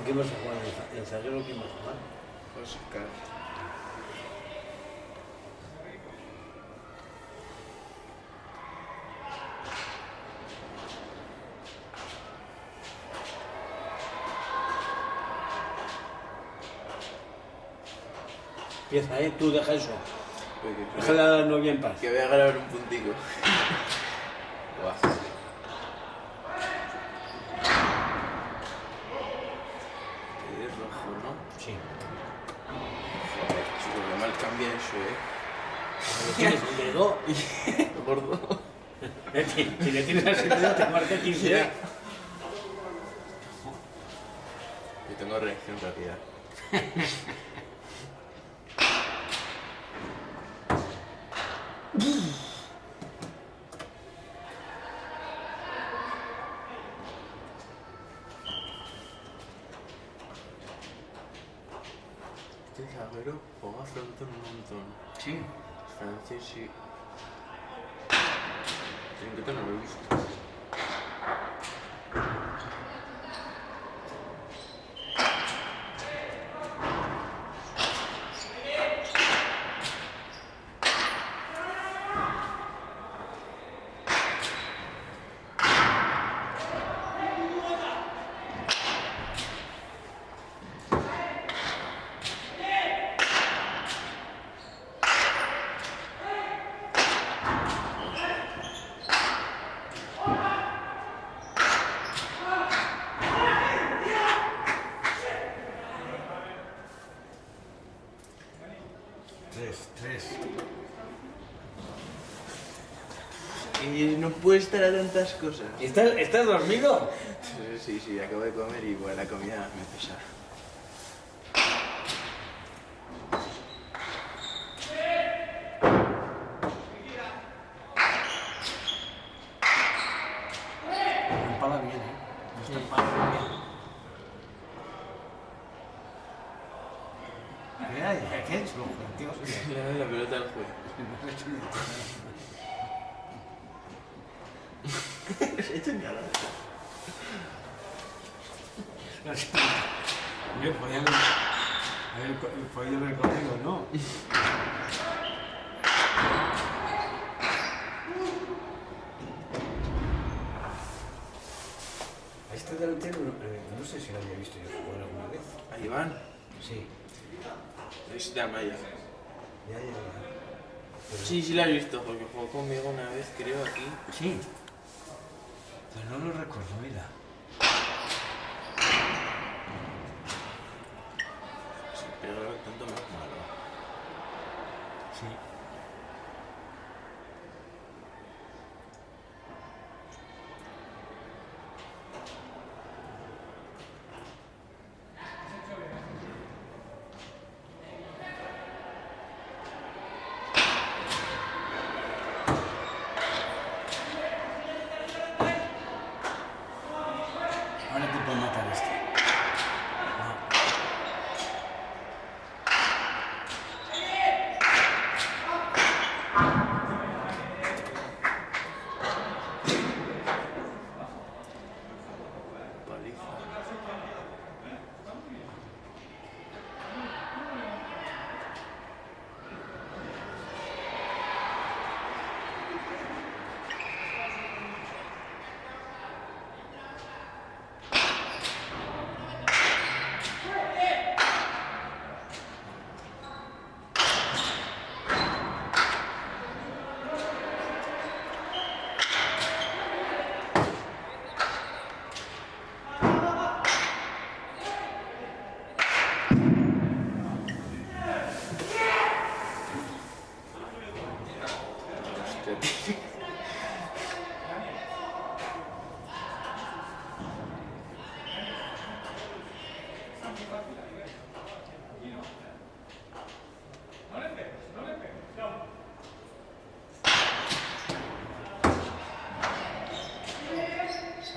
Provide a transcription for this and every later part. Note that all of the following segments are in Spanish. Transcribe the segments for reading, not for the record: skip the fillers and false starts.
qué vas a jugar? ¿El zaguero quién va a jugar? Oscar. Empieza, tú deja eso. Oye, Déjale a la novia en paz. que voy a grabar un puntico. Guau. Es rojo, ¿no? Sí. Joder, chico, qué mal cambia eso, ¿Lo tienes el dedo? Gordo. Si le tienes así el dedo te marca 15. Yo tengo reacción rápida. Este zaguero juega frontón un montón. Sí. Es francés, sí. Trinquete no lo he visto. Tres. Y no puede estar a tantas cosas. ¿Estás dormido? Sí, acabo de comer y bueno, la comida me pesa. Empala bien, No está empalado bien. ¿Qué ha hecho? Tío, Le doy la pelota al juez. No se ha hecho nada. Podían haber corrido, ¿no? A este delantero no sé si lo había visto yo jugar alguna vez. ¿A Iván? Sí. Es de Amaya. Ya. Pero, Sí, la he visto porque jugó conmigo una vez, creo, aquí. Sí. Pero no lo recuerdo, mira. Sí, pero tanto más malo. Sí. Ahora te puedo matar este. No. Paliza. Hostia, tío.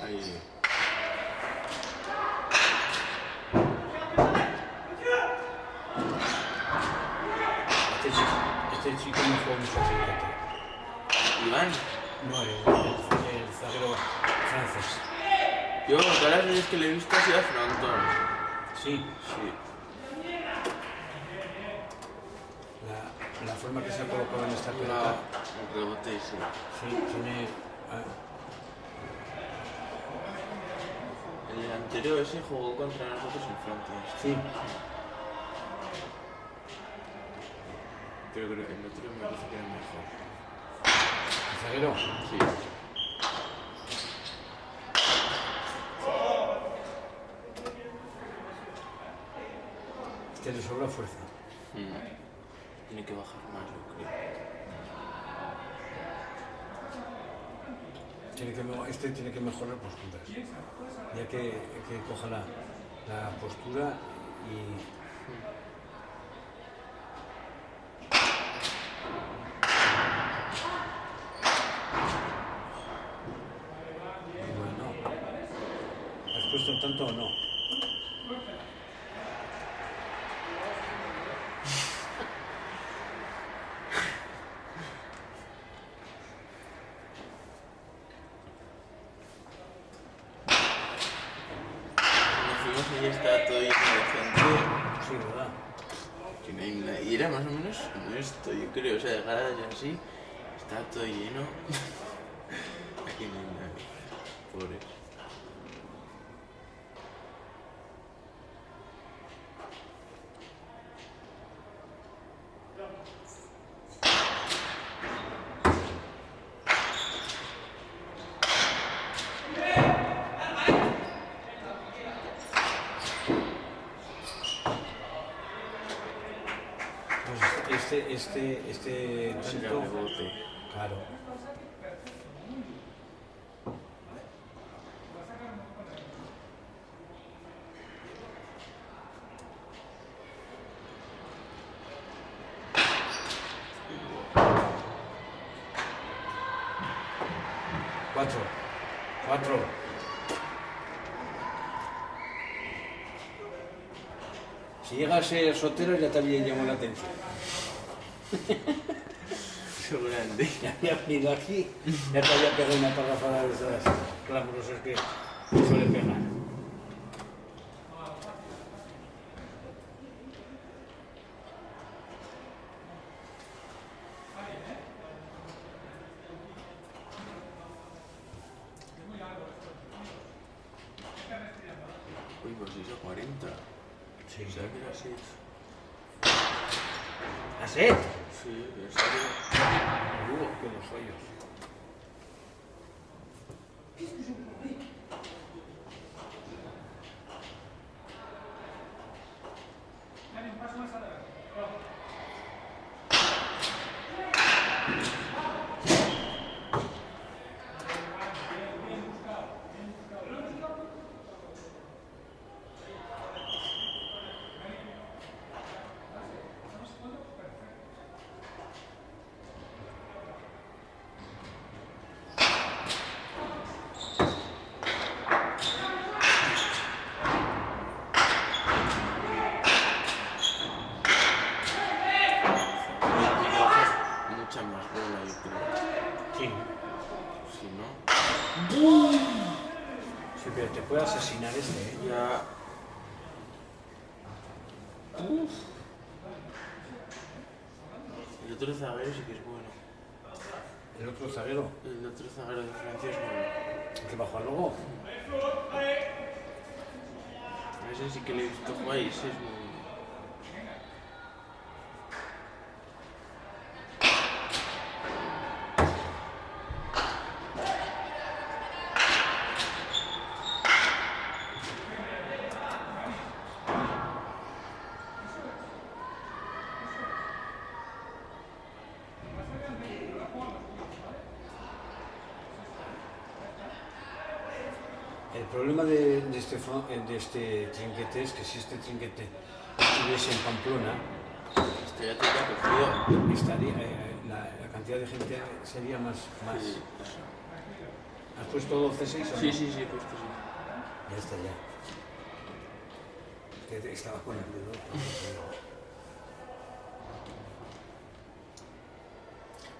Ahí. Este chico no juega mucho a trinquete. Iván. No, el zaguero francés. Yo, todas las veces que le he visto ha sido a frontón. Sí, Sí. la forma que se ha colocado en esta pelota. El rebote, sí. Sí, tiene. El anterior ese jugó contra nosotros en Francia. Sí. Pero creo que el otro me parece que era mejor. ¿El zaguero? Sí. Este le sobra fuerza. Tiene que bajar más, yo creo. Este tiene que mejorar posturas. Ya que coja la postura y. Bueno. ¿Has puesto tanto o no? Y está todo lleno de gente. Sí, ¿verdad? Que no hay nadie. Y era más o menos como esto, yo creo. O sea, de gradas y así. Está todo lleno. Aquí no hay nadie. Pobres. Este Será tanto. rebote. Claro. Cuatro. Si llega a ser Sotero ya te había llamado la atención. Grande. Ya había venido aquí, ya te había pegado una parrafada de esas clamorosas que suele pegar. Uy, pues hizo 40. Sí. O sea que era 6. ¿Ah, sí? Sí, pero salió. Que los hoyos. Mucha más bola, yo creo. Sí. Si no, Sí, pero te puede asesinar este, ¿eh? ya. El otro zaguero sí que es bueno. El otro zaguero, El otro zaguero de Francia es bueno. el que bajó luego. A ese sí que le he visto jugar y ese es muy bueno. El problema de este trinquete es que si este trinquete estuviese en Pamplona, Este ya te había cogido. estaría, la cantidad de gente sería más. Sí, ¿Has puesto 12-6 o no? sí, he puesto sí. Ya está, ya. Que estaba con el dedo.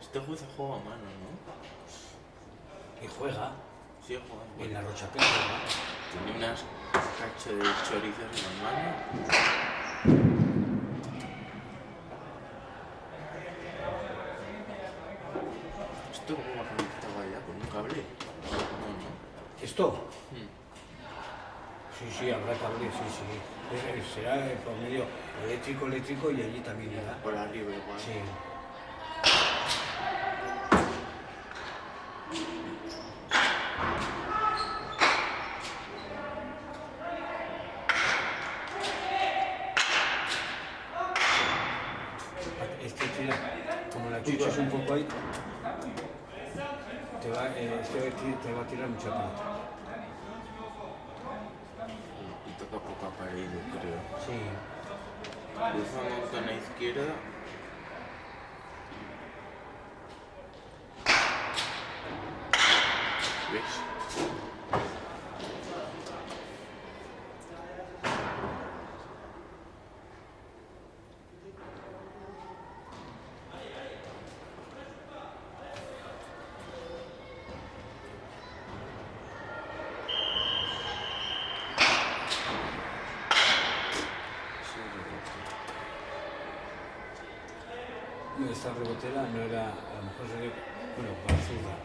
Este juez juega a mano, ¿no? Y juega Sí, juega. en la Rochapea. Tiene unas cacho de chorizo en la mano. ¿Esto cómo va conectado allá? ¿Con un cable? No. ¿Esto? Mm. Sí, habrá cable, sí. Será por medio eléctrico y allí también irá. Por arriba igual. Sí. Este tira, como la chuchas un poco ahí, te va a tirar mucha pelota. Y toca poco aparello, creo. Sí. Cruzamos con la izquierda. ¿Ves? Esta rebotera no era, a lo mejor sería, bueno, para zurda.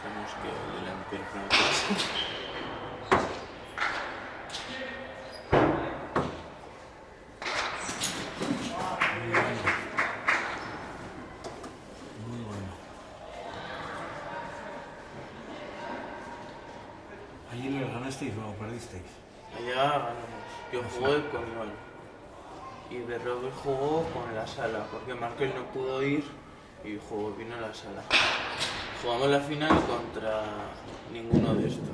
Tenemos que delante el francés. Muy bueno. ¿Allí le ganasteis o perdisteis? Allá ganamos. Yo jugué con Iván. Y Berrogue jugó con la sala, porque Markel no pudo ir y vino a la sala. Jugamos la final contra ninguno de estos.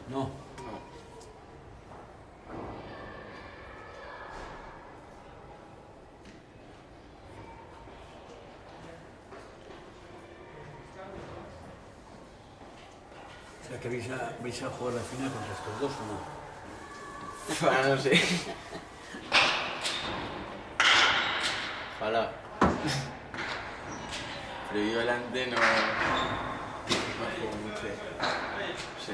No. No. O sea que vais a jugar la final contra estos dos o no. Bueno, no sé. Ojalá. Pero yo delante no juego mucho. Sí.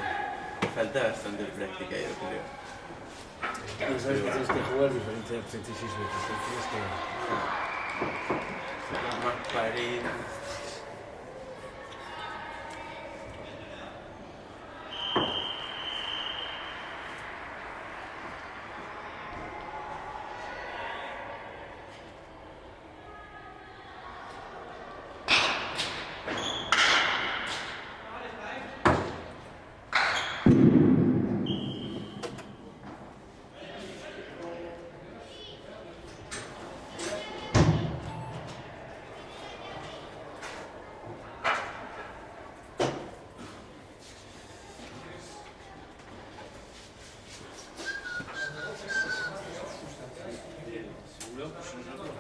Falta bastante práctica, yo creo. Pero sabes que tienes que jugar diferente de 36 veces. Tienes que... Más pared.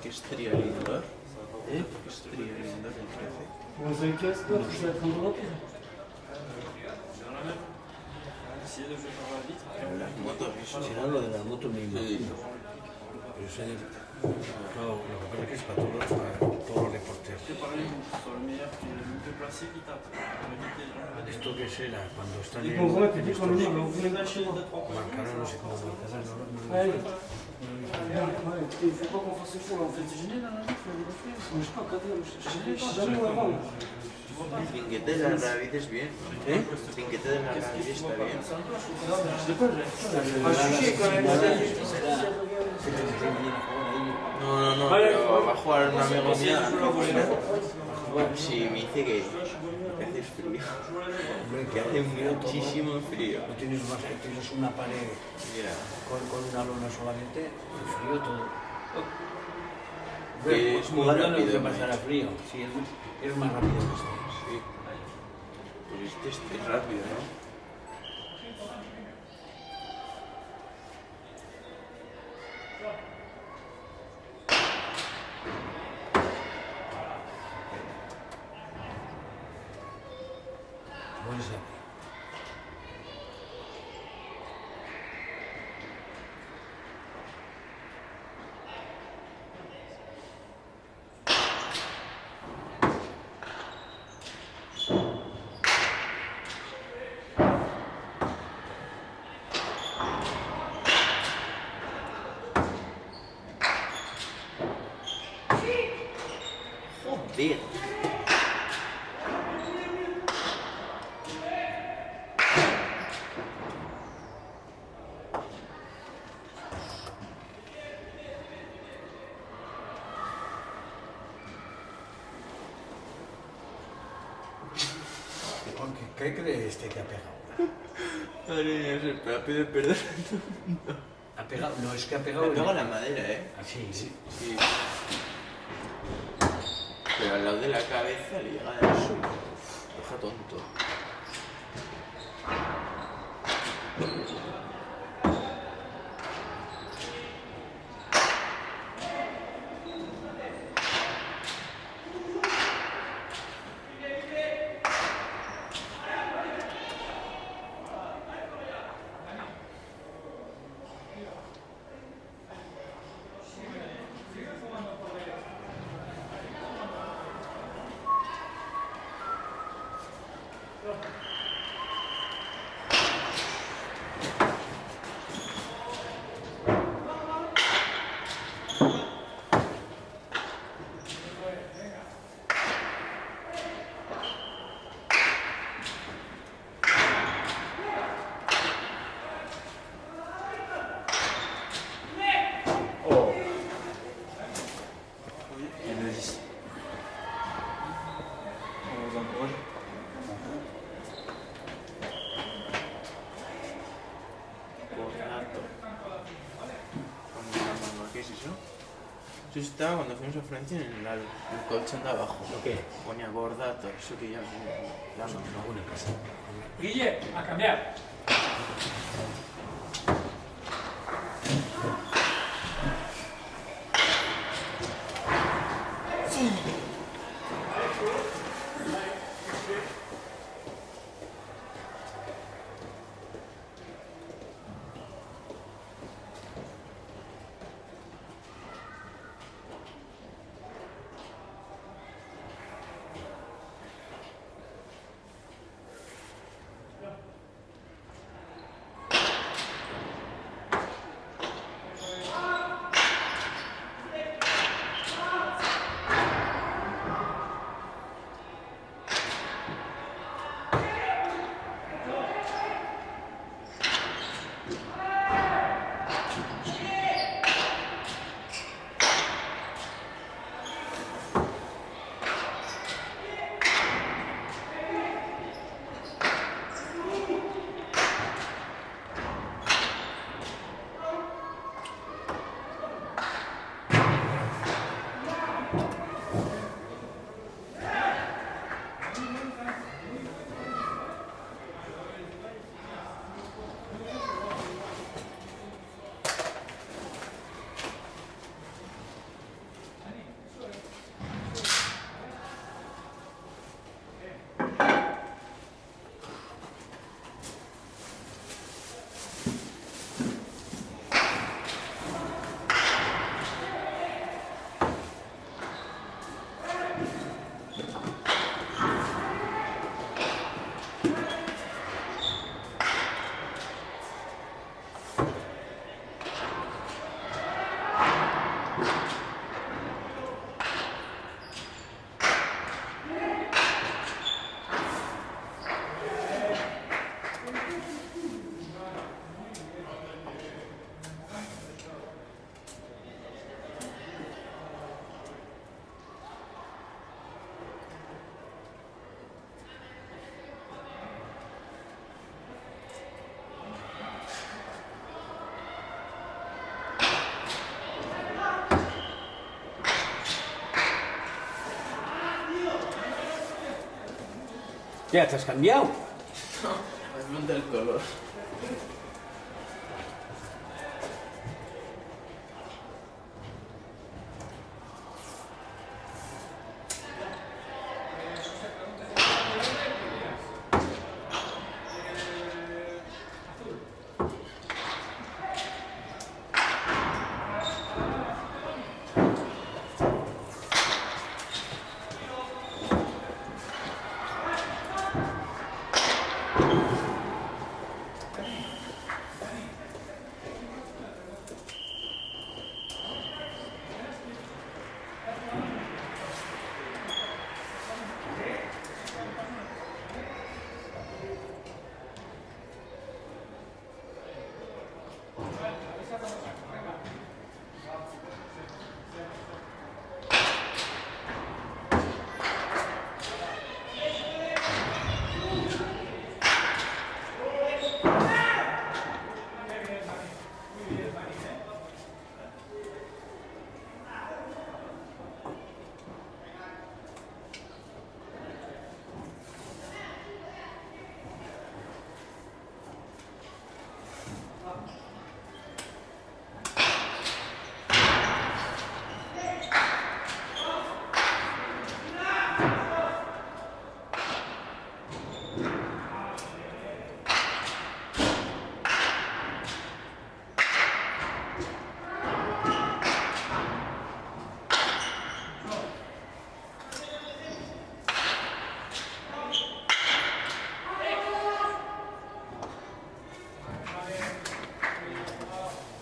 ¿Qué es Trialindor? ¿Qué es Trialindor el 13? Las motos, eso. Será lo de la moto misma. Sí. Pero No, lo que pasa es que es para todos los deportes. C'est pareil, sur le meilleur qui est le plus placé qui tape. Esto que será, cuando están Et en qu'on voit que dès qu'on le estos met, on ouvre les machines. marcaron, no sé cómo marcarán, Ouais, ouais. Il faut pas qu'on fasse fou, là. On fait du génie, là, là, il faut le refaire. Je sais pas, quand je sais pas, jamais on avant. El trinquete de la raíces bien. ¿Eh? El trinquete de la raíz está bien. Je sais pas, j'ai chuché quand même. No, pero va a jugar un amigo mío. Sí, me dice que hace frío. Que hace muchísimo frío. No tienes una pared Ya. con una lona solamente, el frío todo. Que es muy Jugando no rápido, te ¿no? pasará frío, sí, es más rápido que este. Sí. Pues este es rápido, ¿no? Buen saque. Joder. ¿Qué cree este que ha pegado? Madre mía, se pide perdón. ¿Ha pegado? No, es que ha pegado. Me pego en la madera, ¿eh? Así, sí. Sí. Pero al lado de la cabeza le llega al suelo. Deja tonto. Bordato. Con la mano, ¿qué es eso? Eso estaba cuando fuimos a Francia en el colchón de abajo. ¿Lo qué? Ponía bordato, eso que ya la mano. Alguna casa. Guille, a cambiar. ¿Ya te has cambiado? Me falta el color.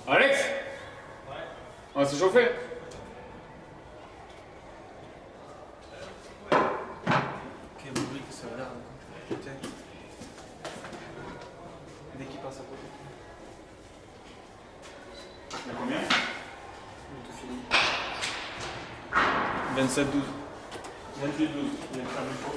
Alex, on va s'échauffer. Quel bruit que ça a l'air. Putain. Dès qu'il passe à côté. Il y a combien? Tout fini. 27-12. 28-12. Il y a un micro.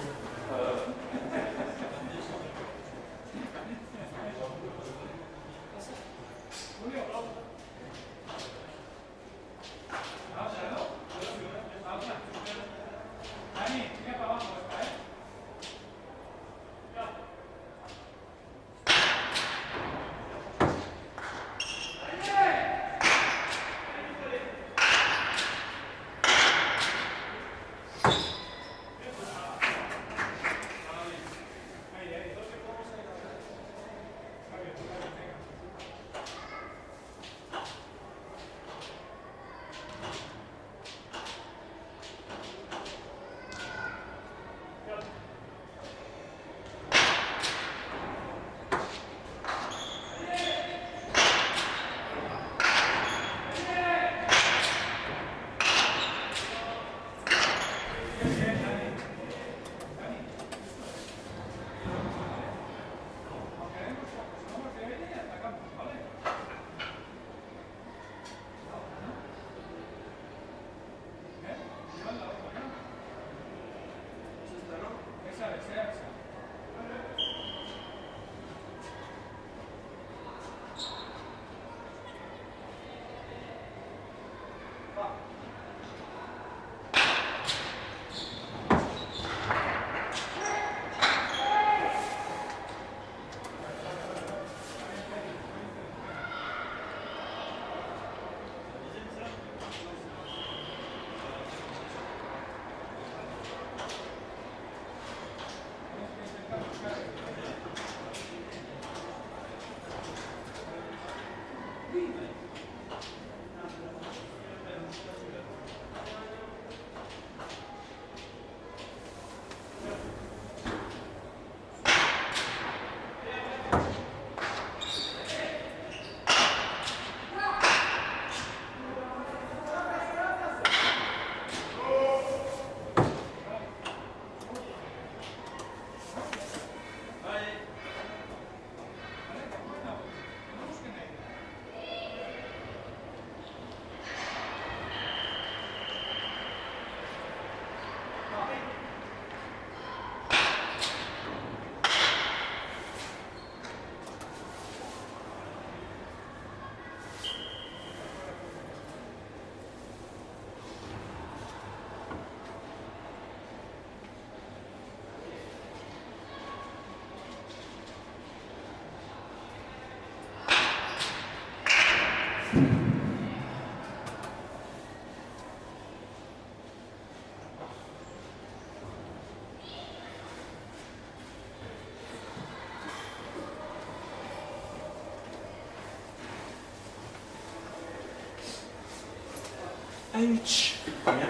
Ouch. Combien?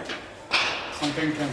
31-15.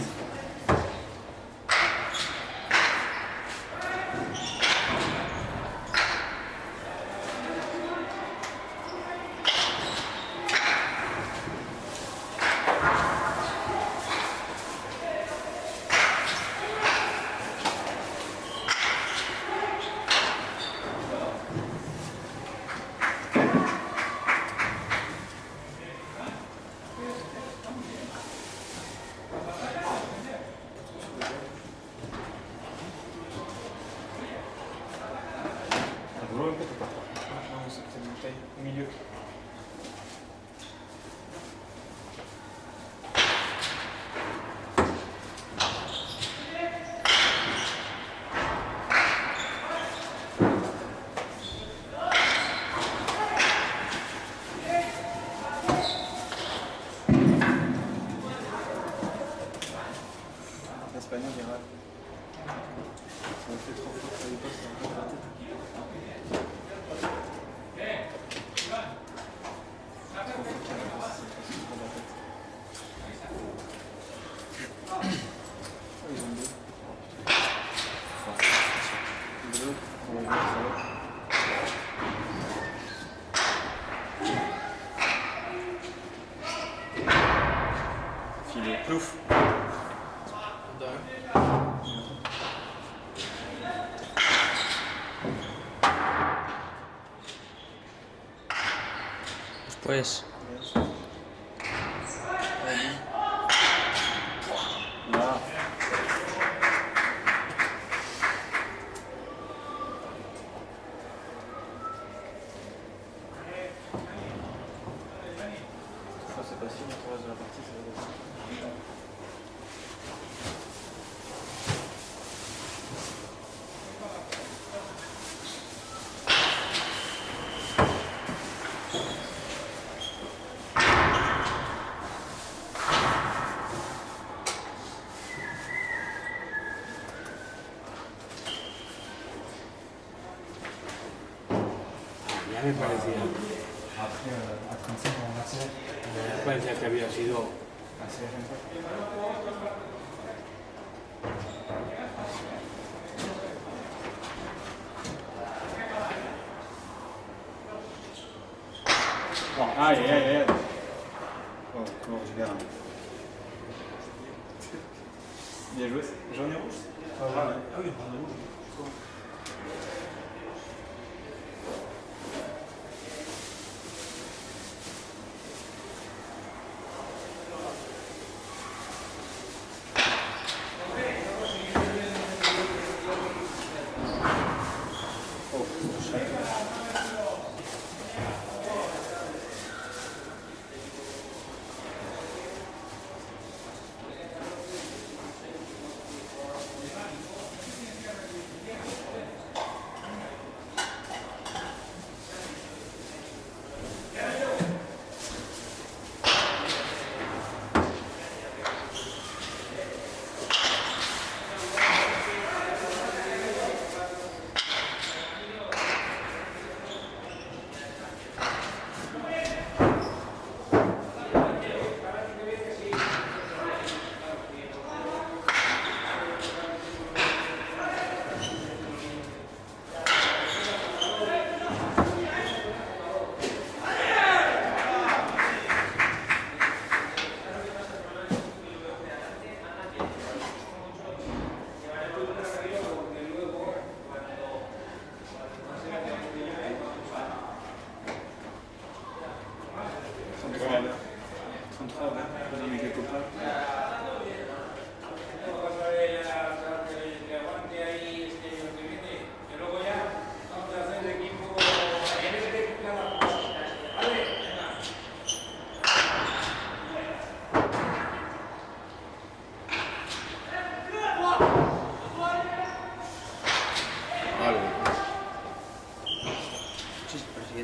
Non, c'était une bouteille au milieu. L'espagnol, il râle. Ça me fait trop fort, ça lui passe un peu dans la tête. Trop fort, ça lui passe dans la tête. Oh, ils ont deux. Deux. On va voir ça va. Filet, plouf. Pues. Là. Ça c'est pas si, mais le reste de la partie ça va être. Ya me parecía. Après, à 35 en matière, Me parecía que había sido. assez sympa. Bon, aïe, aïe, aïe. Oh, je verrai. Bien joué. Jaune et rouge. Ah oui, on est rouge.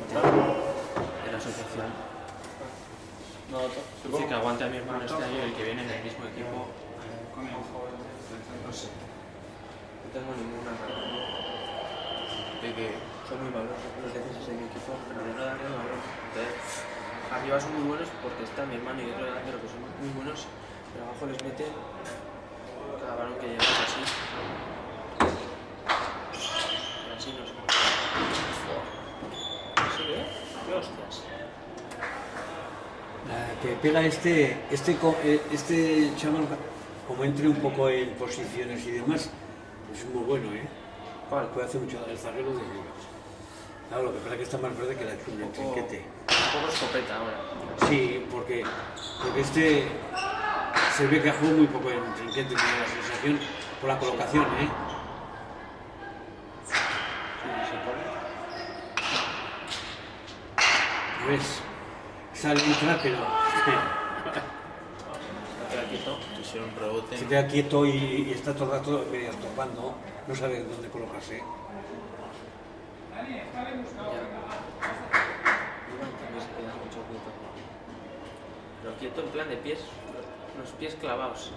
de la asociación. No, c'est Dice bon. que aguante a mi hermano este año y el que viene en el mismo equipo. No sé. No tengo ninguna de que son muy malos los defensas de mi equipo, pero no dan ni un balón. Entonces, arriba son muy buenos porque está mi hermano y otro delantero que son muy buenos, pero abajo les meten cada balón que llevas así. Y así no sé. ¿Sí que? ¿Qué hostias? Que pega este chaval, como entre un poco en posiciones y demás, es muy bueno, ¿eh? ¿Cuál? Puede hacer mucho el zaguero de Rivas. Claro, lo que pasa es que está más verde que la chula, el trinquete. Un poco escopeta ahora. Sí, porque este se ve que ha jugado muy poco en trinquete, tiene la sensación por la colocación, ¿eh? Sí, se pone. ¿Ves? Sale, entra, pero Se queda quieto. Pusieron un rebote. se queda quieto y está todo el rato medio topando, no sabe dónde colocarse. Iván también se queda mucho quieto. Pero quieto en plan de pies, los pies clavados.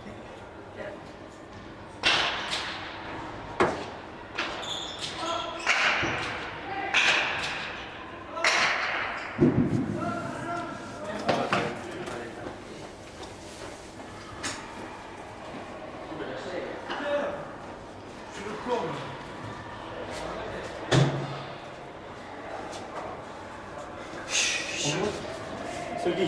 C'est qui?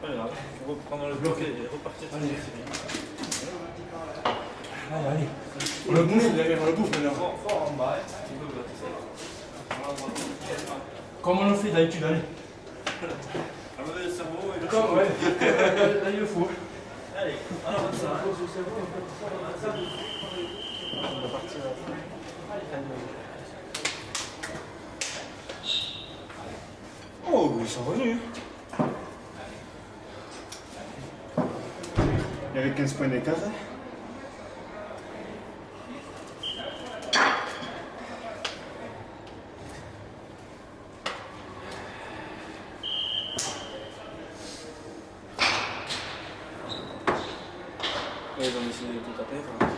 Pas grave, faut reprendre le bloc et repartir sur les séries. Allez, allez. On le bouffe, on le bouffe maintenant. Fort en bas, Comme on le fait d'habitude, allez. enlever le cerveau et le Comme, ouais. Là, il le faut. Allez, on avance ça. On va partir à la fin. Oh, ils sont revenus. Il y avait 15 points d'écart. Ils ont décidé de tout taper. Enfin.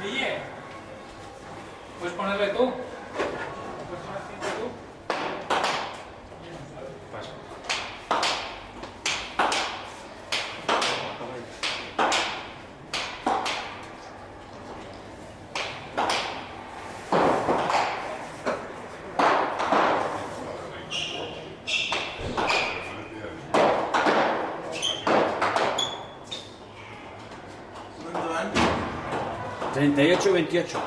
Guille, ¿puedes ponerle tú? ¿Puedes poner cinta tú? Pasa. ¿Cuánto van? 38-28.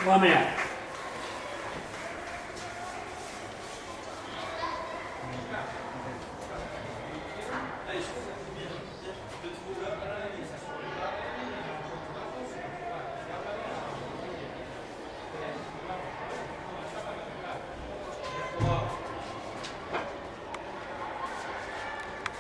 Vamos allá.